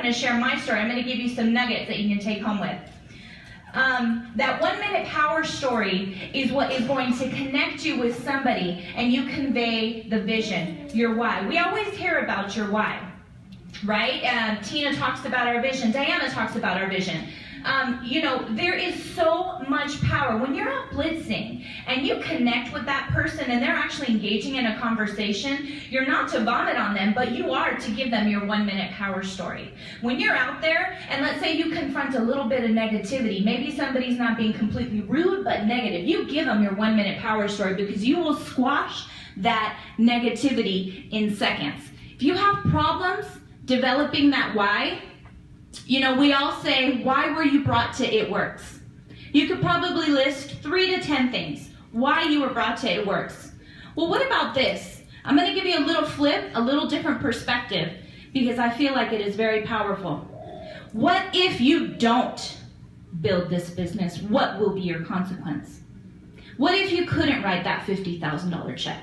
going to share my story. I'm going to give you some nuggets that you can take home with. That 1 minute power story is what is going to connect you with somebody, and you convey the vision, your why. We always hear about your why, right? Tina talks about our vision. Diana talks about our vision. There is so much power. When you're out blitzing and you connect with that person and they're actually engaging in a conversation, you're not to vomit on them, but you are to give them your 1 minute power story. When you're out there and let's say you confront a little bit of negativity, maybe somebody's not being completely rude but negative, you give them your 1 minute power story because you will squash that negativity in seconds. If you have problems developing that why, we all say, why were you brought to It Works? You could probably list 3 to 10 things why you were brought to It Works. Well, what about this? I'm going to give you a little flip, a little different perspective, because I feel like it is very powerful. What if you don't build this business? What will be your consequence? What if you couldn't write that $50,000 check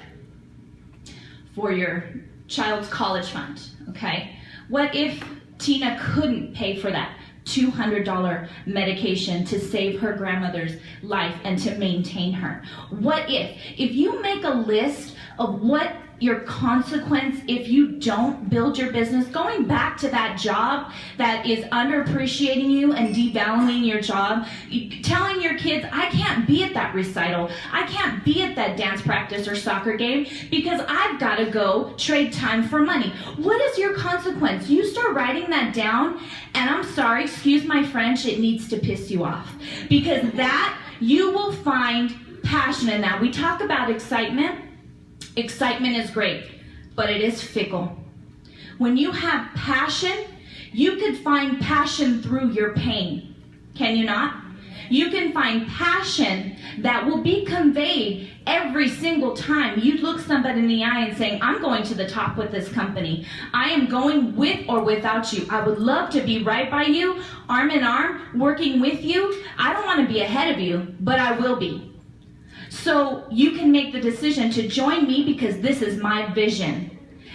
for your child's college fund? Okay. What if Tina couldn't pay for that $200 medication to save her grandmother's life and to maintain her? What if you make a list of what your consequence if you don't build your business, going back to that job that is underappreciating you and devaluing your job, telling your kids, I can't be at that recital, I can't be at that dance practice or soccer game because I've got to go trade time for money. What is your consequence? You start writing that down, and I'm sorry, excuse my French, it needs to piss you off, because that you will find passion in that. We talk about excitement. Excitement is great, but it is fickle. When you have passion, you could find passion through your pain. Can you not? You can find passion that will be conveyed every single time you look somebody in the eye and saying, I'm going to the top with this company. I am going with or without you. I would love to be right by you, arm in arm, working with you. I don't want to be ahead of you, but I will be. So you can make the decision to join me because this is my vision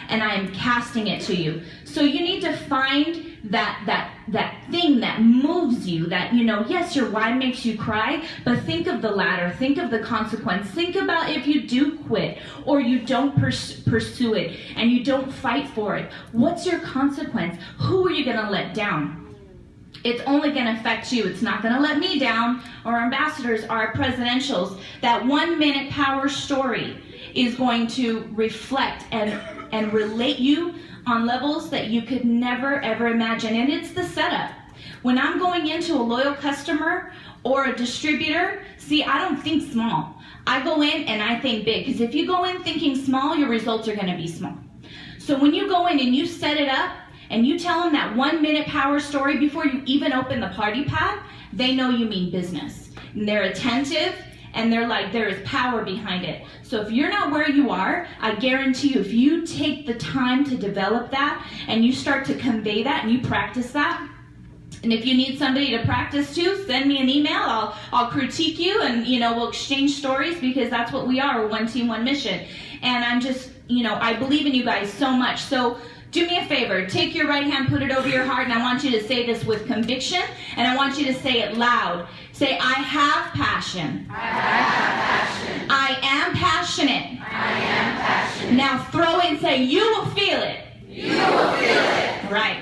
and I am casting it to you. So you need to find that thing that moves you, that, yes, your why makes you cry, but think of the ladder, think of the consequence, think about if you do quit or you don't pursue it and you don't fight for it. What's your consequence? Who are you going to let down? It's only going to affect you. It's not going to let me down. Our ambassadors, our presidentials. That 1 minute power story is going to reflect and relate you on levels that you could never, ever imagine. And it's the setup. When I'm going into a loyal customer or a distributor, see, I don't think small. I go in and I think big. Because if you go in thinking small, your results are going to be small. So when you go in and you set it up, and you tell them that 1 minute power story before you even open the party pad, they know you mean business. And they're attentive, and they're like, there is power behind it. So if you're not where you are, I guarantee you, if you take the time to develop that, and you start to convey that, and you practice that, and if you need somebody to practice to, send me an email. I'll critique you, and we'll exchange stories, because that's what we are. We're one team, one mission. And I'm just, I believe in you guys so much. So do me a favor, take your right hand, put it over your heart, and I want you to say this with conviction, and I want you to say it loud. Say, I have passion. I have passion. I am passionate. I am passionate. Now throw in, say, you will feel it. You will feel it. Right.